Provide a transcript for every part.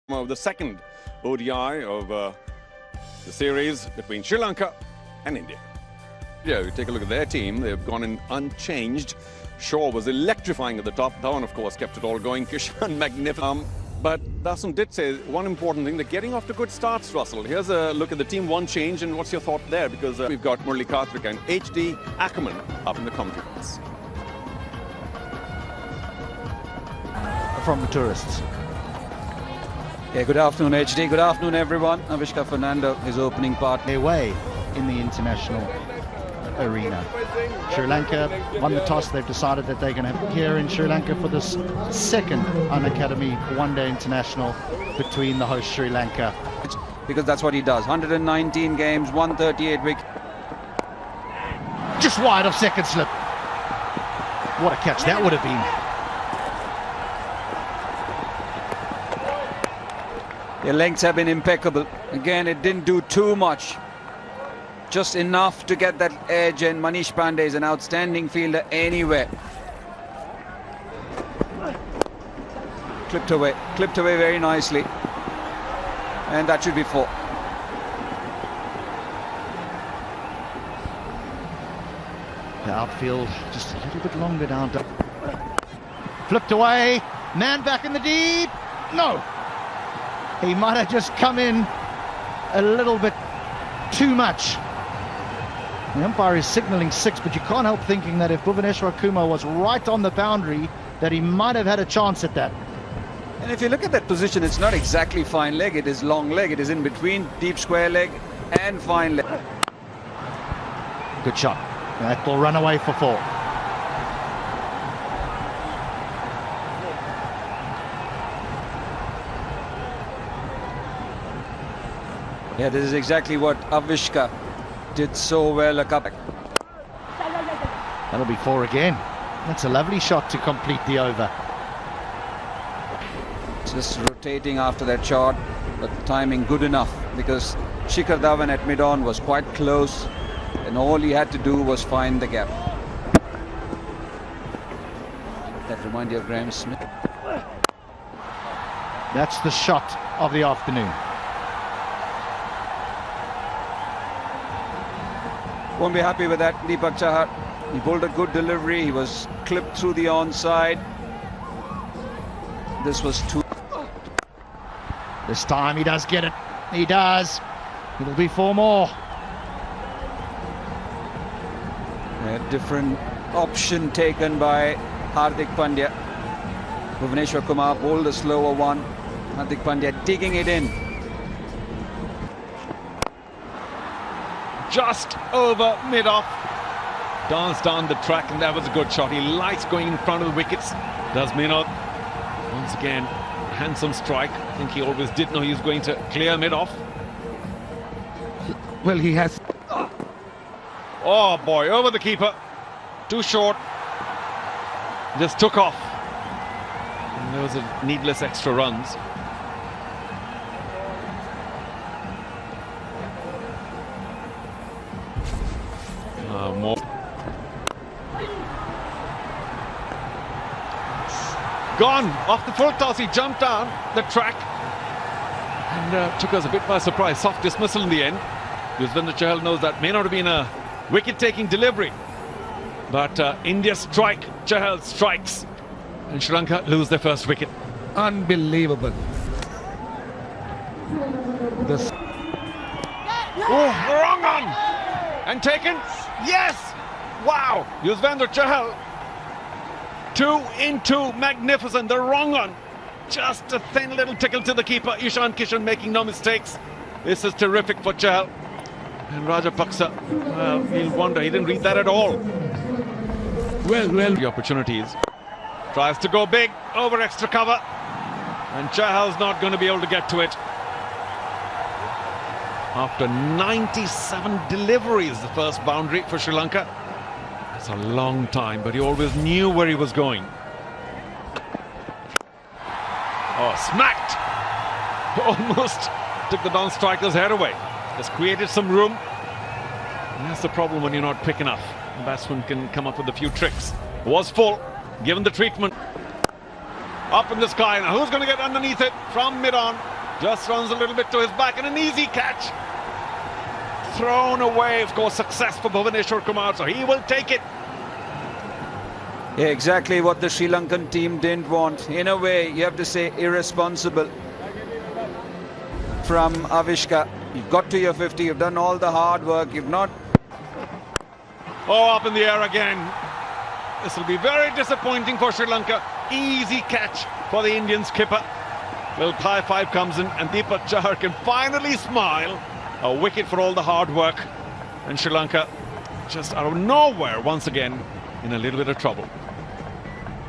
Of the second ODI of the series between Sri Lanka and India. Yeah, you take a look at their team. They've gone in unchanged. Shaw was electrifying at the top. Dhawan, of course, kept it all going. Kishan, magnificent. But Dasun did say one important thing, they're getting off to good starts, Russell. Here's a look at the team, one change, and what's your thought there? Because we've got Murali Karthik and HD Ackerman up in the commentary box. From the tourists. Yeah, good afternoon, HD. Good afternoon, everyone. Avishka Fernando, his opening part. Their way in the international arena. Sri Lanka won the toss. They've decided that they're going to have here in Sri Lanka for this second Unacademy one-day international between the host Sri Lanka. Because that's what he does. 119 games, 138 wickets. Just wide of second slip. What a catch that would have been. The lengths have been impeccable. Again, it didn't do too much. Just enough to get that edge, and Manish Pandey is an outstanding fielder anywhere. Clipped away very nicely. And that should be 4. The outfield just a little bit longer down. Flipped away, man back in the deep. No! He might have just come in a little bit too much. The umpire is signalling 6, but you can't help thinking that if Bhuvaneshwar Kumar was right on the boundary, that he might have had a chance at that. And if you look at that position, it's not exactly fine leg, it is long leg. It is in between deep square leg and fine leg. Good shot. That will run away for 4. Yeah, this is exactly what Avishka did so well a couple. That'll be 4 again. That's a lovely shot to complete the over. Just rotating after that shot, but timing good enough because Shikhar Dhawan at mid-on was quite close and all he had to do was find the gap. That reminds you of Graham Smith. That's the shot of the afternoon. Won't be happy with that, Deepak Chahar. He bowled a good delivery. He was clipped through the onside. This was 2. This time he does get it. He does. It'll be 4 more. A different option taken by Hardik Pandya. Bhuvaneshwar Kumar bowled a slower one. Hardik Pandya digging it in. Just over mid-off, danced down the track, and that was a good shot. He likes going in front of the wickets, does Meenot. Once again, handsome strike. I think he always did know he was going to clear mid-off. Well, he has. Oh boy, over the keeper, too short, just took off. And there was a needless extra runs. More. Gone off the full toss. He jumped down the track and took us a bit by surprise. Soft dismissal in the end. Yuzvendra Chahal knows that may not have been a wicket-taking delivery, but India strike, Chahal strikes, and Sri Lanka lose their first wicket. Unbelievable. This. Oh, wrong on! And taken? Yes! Wow! Yuzvendra Chahal. 2 in 2, magnificent. The wrong on. Just a thin little tickle to the keeper. Ishan Kishan making no mistakes. This is terrific for Chahal. And Rajapaksa, well, he'll wonder. He didn't read that at all. Well. The opportunities. Tries to go big over extra cover. And Chahal's not going to be able to get to it. After 97 deliveries, the first boundary for Sri Lanka. That's a long time, but he always knew where he was going. Oh, smacked! Almost took the non-striker's head away. Just created some room. And that's the problem when you're not quick enough. The batsman can come up with a few tricks. It was full, given the treatment. Up in the sky. Now who's going to get underneath it from mid-on? Just runs a little bit to his back and an easy catch. Thrown away, of course, success for Bhuvaneshwar Kumar, so he will take it. Yeah, exactly what the Sri Lankan team didn't want. In a way, you have to say irresponsible from Avishka. You've got to your 50, you've done all the hard work, you've not... Oh, up in the air again. This will be very disappointing for Sri Lanka. Easy catch for the Indian skipper. Little high five comes in and Deepak Chahar can finally smile. A wicket for all the hard work. And Sri Lanka just out of nowhere once again in a little bit of trouble.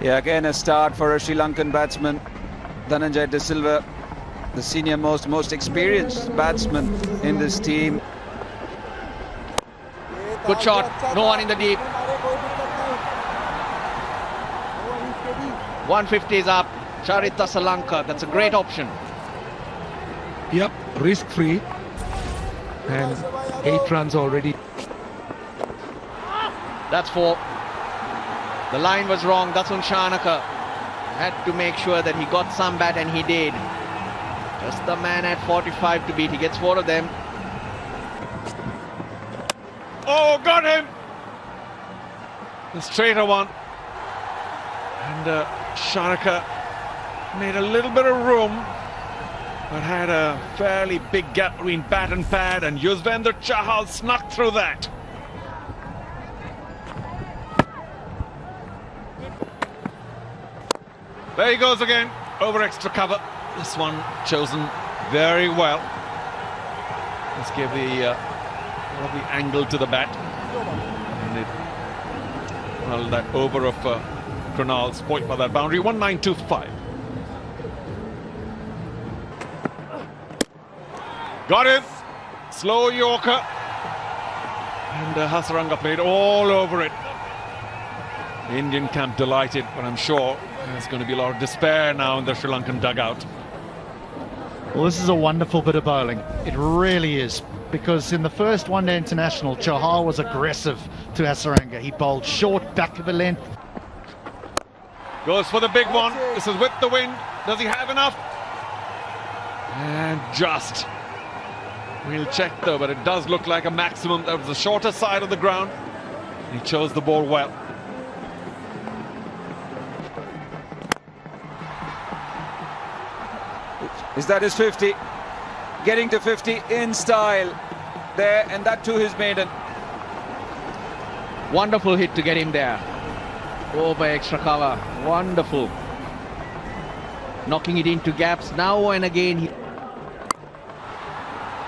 Yeah, again a start for a Sri Lankan batsman. Dhananjay De Silva, the senior most experienced batsman in this team. Good shot, no one in the deep. 150 is up. Charita Salanka, that's a great option. Yep, risk-free. And 8 runs already. That's 4. The line was wrong. Dasun Shanaka had to make sure that he got some bat, and he did. Just the man at 45 to beat. He gets 4 of them. Oh, got him! The straighter one. And Shanaka made a little bit of room, but had a fairly big gap between bat and pad, and Yuzvendra Chahal snuck through that. There he goes again, over extra cover. This one chosen very well. Let's give the lovely angle to the bat. And well, that over of Krunal spoilt by that boundary. 1925. Got him. Slow Yorker. And Hasaranga played all over it. The Indian camp delighted, but I'm sure there's going to be a lot of despair now in the Sri Lankan dugout. Well, this is a wonderful bit of bowling. It really is. Because in the first one-day international, Chahal was aggressive to Hasaranga. He bowled short, back of the length. Goes for the big one. This is with the wind. Does he have enough? And just. We'll check though, but it does look like a maximum. That was the shorter side of the ground. He chose the ball well. Is that his 50? Getting to 50 in style there, and that too his maiden. Wonderful hit to get him there. Oh, by extra cover. Wonderful. Knocking it into gaps now and again.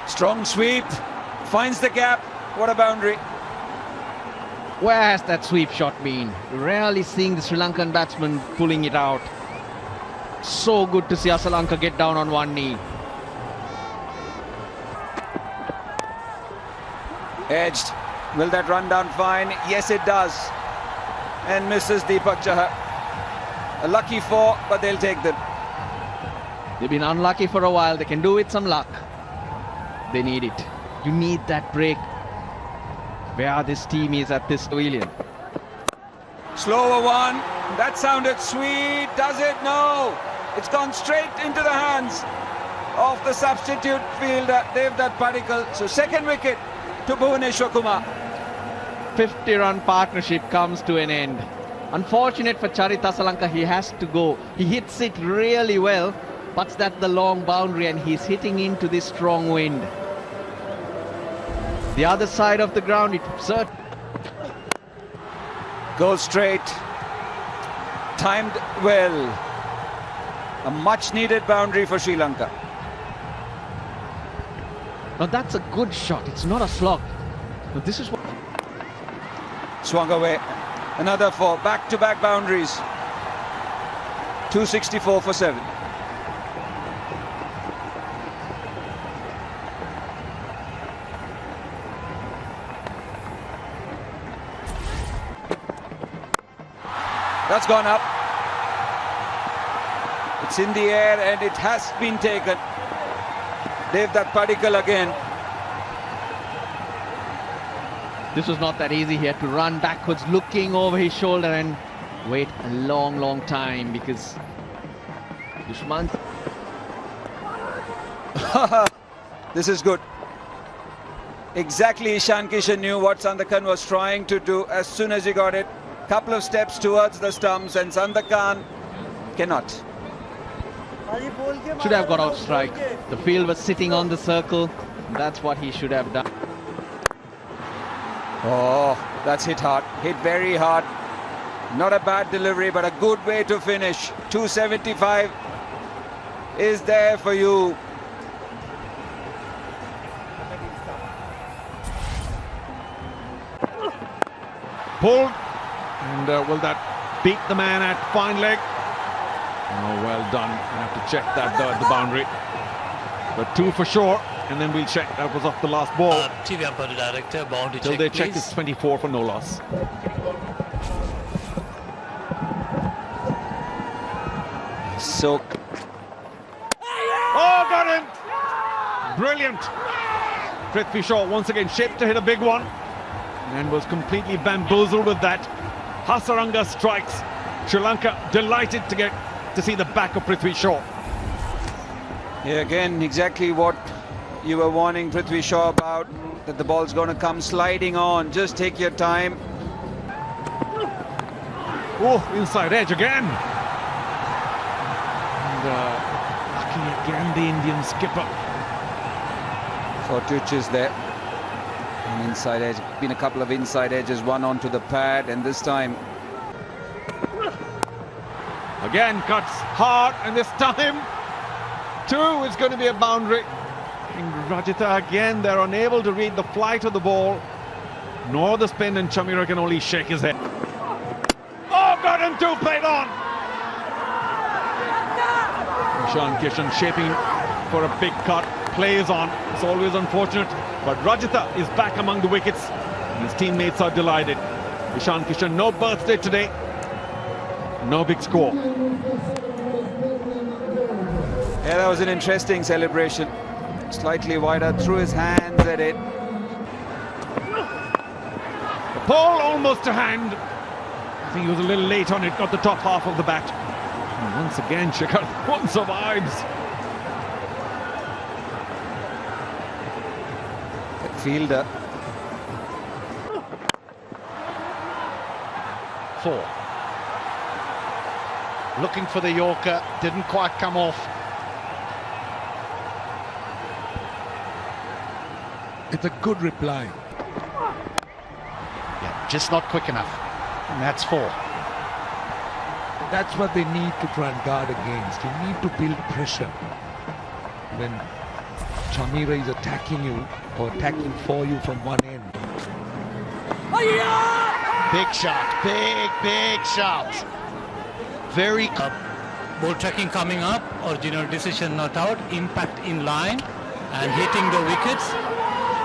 Strong sweep, finds the gap. What a boundary. Where has that sweep shot been? Rarely seeing the Sri Lankan batsman pulling it out. So good to see Asalanka get down on one knee. Edged. Will that run down fine? Yes, it does. And misses Deepak Chahar. A lucky 4, but they'll take them. They've been unlucky for a while. They can do with some luck. They need it. You need that break. Where this team is at this pavilion. Slower one. That sounded sweet. Does it? No. It's gone straight into the hands of the substitute fielder, Devdutt Padikkal. So second wicket to Bhuvaneshwar Kumar. 50-run partnership comes to an end. Unfortunate for Charita Salanka, he has to go. He hits it really well, but that's the long boundary and he's hitting into this strong wind. The other side of the ground, it certainly goes straight. Timed well. A much needed boundary for Sri Lanka. Now that's a good shot. It's not a slog. But this is what... Swung away. Another 4. Back-to-back boundaries. 264 for 7. That's gone up. It's in the air and it has been taken. Devdutt Padikkal again. This was not that easy. He had to run backwards, looking over his shoulder and wait a long time because Dushman... This is good. Exactly, Ishan Kishan knew what Sandakan was trying to do as soon as he got it. Couple of steps towards the stumps, and Sandakan cannot. Should have got out strike. The field was sitting on the circle. That's what he should have done. Oh, that's hit hard. Hit very hard. Not a bad delivery, but a good way to finish. 275 is there for you. Pulled. And will that beat the man at fine leg? Oh, well done. I have to check that the boundary. But 2 for sure. And then we'll check that was off the last ball. TV umpire director, boundary Till check, they please. check, it's 24 for no loss. So, oh, got him! Brilliant. Prithvi Shaw once again shaped to hit a big one and was completely bamboozled with that. Hasaranga strikes. Sri Lanka delighted to see the back of Prithvi Shaw. yeah, again, exactly what you were warning Prithvi Shaw about, that the ball's going to come sliding on. Just take your time. Oh, inside edge again. And lucky again the Indian skipper. Fortuch is there. An inside edge. Been a couple of inside edges, one onto the pad, and this time. Again cuts hard, and this time 2 is going to be a boundary. And Rajitha again, they're unable to read the flight of the ball, nor the spin, and Chamira can only shake his head. Oh, got him 2, played on. Ishan Kishan shaping for a big cut, plays on. It's always unfortunate, but Rajitha is back among the wickets. His teammates are delighted. Ishan Kishan, no birthday today, no big score. Yeah, that was an interesting celebration. Slightly wider, threw his hands at it. The ball almost to hand. I think he was a little late on it, got the top half of the bat. And once again, Shikhar one survives. Fielder. 4. Looking for the Yorker, didn't quite come off. It's a good reply. Yeah, just not quick enough. And that's 4. That's what they need to try and guard against. You need to build pressure. When Chamira is attacking you or attacking for you from one end. Big shot, big shot. Very Ball tracking coming up, original decision not out, impact in line and hitting the wickets.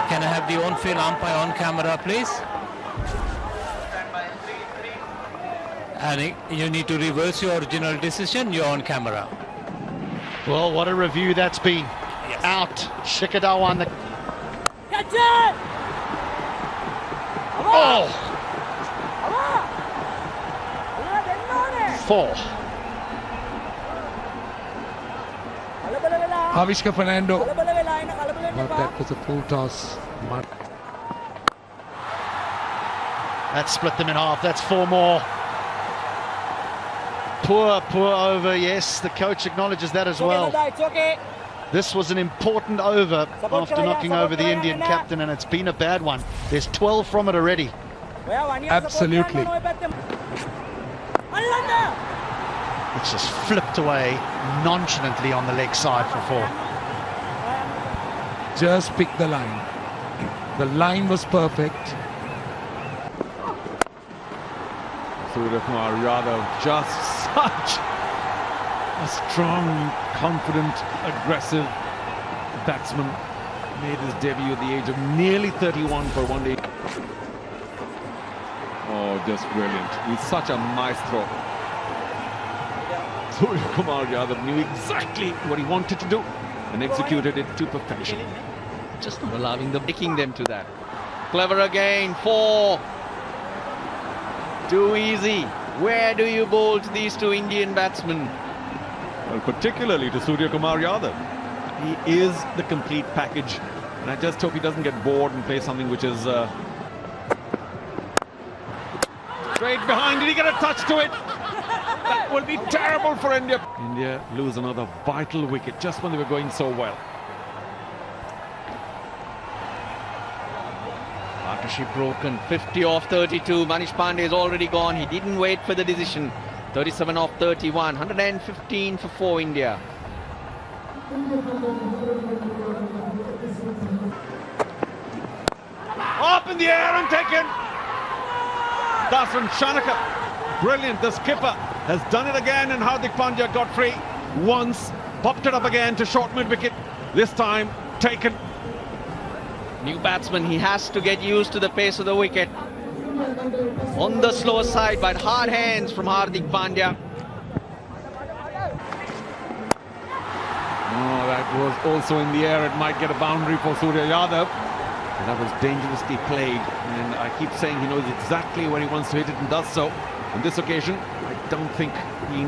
Can I have the on-field umpire on camera, please? And you need to reverse your original decision, you're on camera. Well, what a review that's been. Yes. Out, Shikhar on the... Catch it! Oh! 4. Avishka Fernando. But that was a full toss. That split them in half. That's 4 more. Poor over. Yes, the coach acknowledges that as well. It's okay. This was an important over after knocking over the Indian captain, and it's been a bad one. There's 12 from it already. Absolutely. It's just flipped away nonchalantly on the leg side for 4. Just pick the line. The line was perfect. Surya Kumar Yadav, just such a strong, confident, aggressive batsman. Made his debut at the age of nearly 31 for one day. Oh, just brilliant. He's such a maestro. Surya Kumar Yadav knew exactly what he wanted to do and executed it to perfection. Just not allowing them, taking them to that. Clever again, 4. Too easy. Where do you bowl to these 2 Indian batsmen? Well, particularly to Surya Kumar Yadav. He is the complete package. And I just hope he doesn't get bored and play something which is straight behind. Did he get a touch to it? That will be terrible for India. India lose another vital wicket just when they were going so well. Partnership broken. 50 off 32. Manish Pandey is already gone. He didn't wait for the decision. 37 off 31. 115 for 4 India. Up in the air and taken. Daswan Shanaka. Brilliant. The skipper has done it again, and Hardik Pandya got free once. Popped it up again to short mid-wicket. This time taken. New batsman, he has to get used to the pace of the wicket. On the slower side, but hard hands from Hardik Pandya. Oh, that was also in the air. It might get a boundary for Surya Yadav. And that was dangerously played. And I keep saying he knows exactly where he wants to hit it and does so. On this occasion, I don't think he...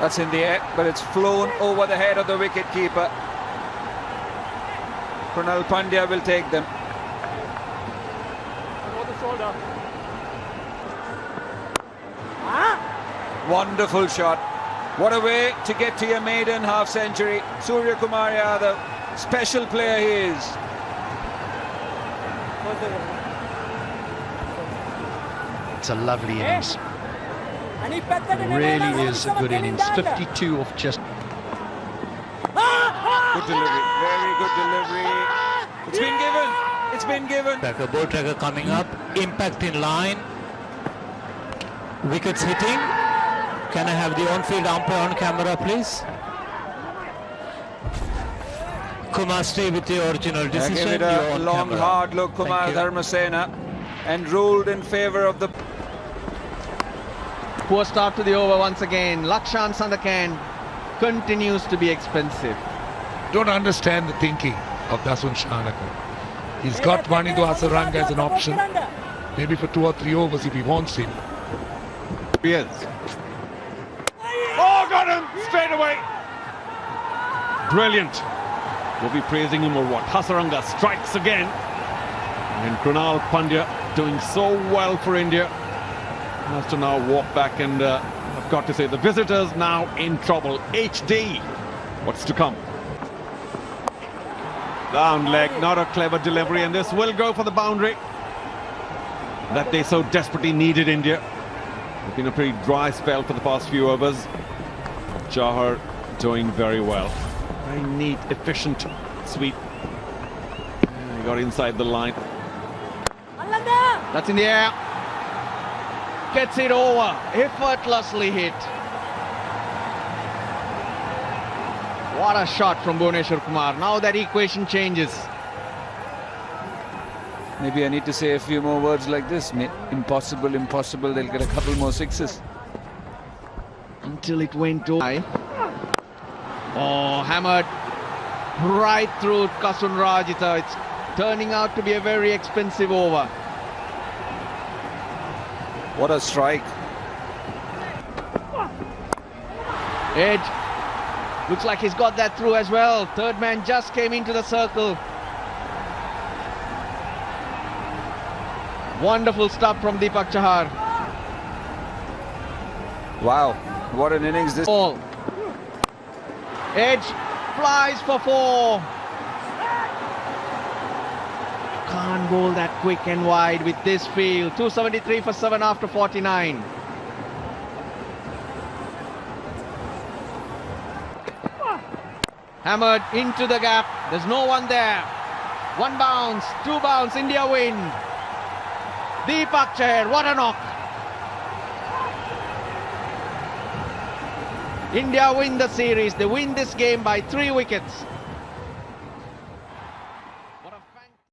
That's in the air, but it's flown over the head of the wicketkeeper. Krunal Pandya will take them. Wonderful shot. What a way to get to your maiden half century. Surya Kumar Yadav, special player he is. It's a lovely innings. It really is a good innings. 52 off just. Good delivery, very good delivery. It's been given, it's been given. Tracker, ball tracker coming up, impact in line, wickets hitting. Can I have the on-field umpire on camera, please? Kumar, stay with the original decision. Give it a long, hard look, Kumar Dharmasena, and ruled in favour of the... Poor start to the over once again. Lakshan Sandakan continues to be expensive. Don't understand the thinking of Daswan Shanaka. He's got Vanidhu Hasaranga as an option. Maybe for 2 or 3 overs if he wants him. He is. Oh, got him straight away. Brilliant. We'll be praising him or what? Hasaranga strikes again. And Krunal Pandya doing so well for India. Has to now walk back, and I've got to say the visitors now in trouble. HD. What's to come? Down leg, not a clever delivery, and this will go for the boundary that they so desperately needed, India. It's been a pretty dry spell for the past few overs. Chahar doing very well. Very neat, efficient sweep. He got inside the line. That's in the air. Gets it over. Effortlessly hit. What a shot from Bhuvneshwar Kumar. Now that equation changes. Maybe I need to say a few more words like this. Impossible, impossible. They'll get a couple more sixes. Until it went over. Oh, hammered right through Kasun Rajita. It's turning out to be a very expensive over. What a strike. Edge. Looks like he's got that through as well. Third man just came into the circle. Wonderful stuff from Deepak Chahar. Wow, what an innings this. Ball. Edge flies for 4. Can't bowl that quick and wide with this field. 273 for 7 after 49. Hammered into the gap. There's no one there. 1 bounce, 2 bounce, India win. Deepak Chahar, what a knock. India win the series. They win this game by 3 wickets.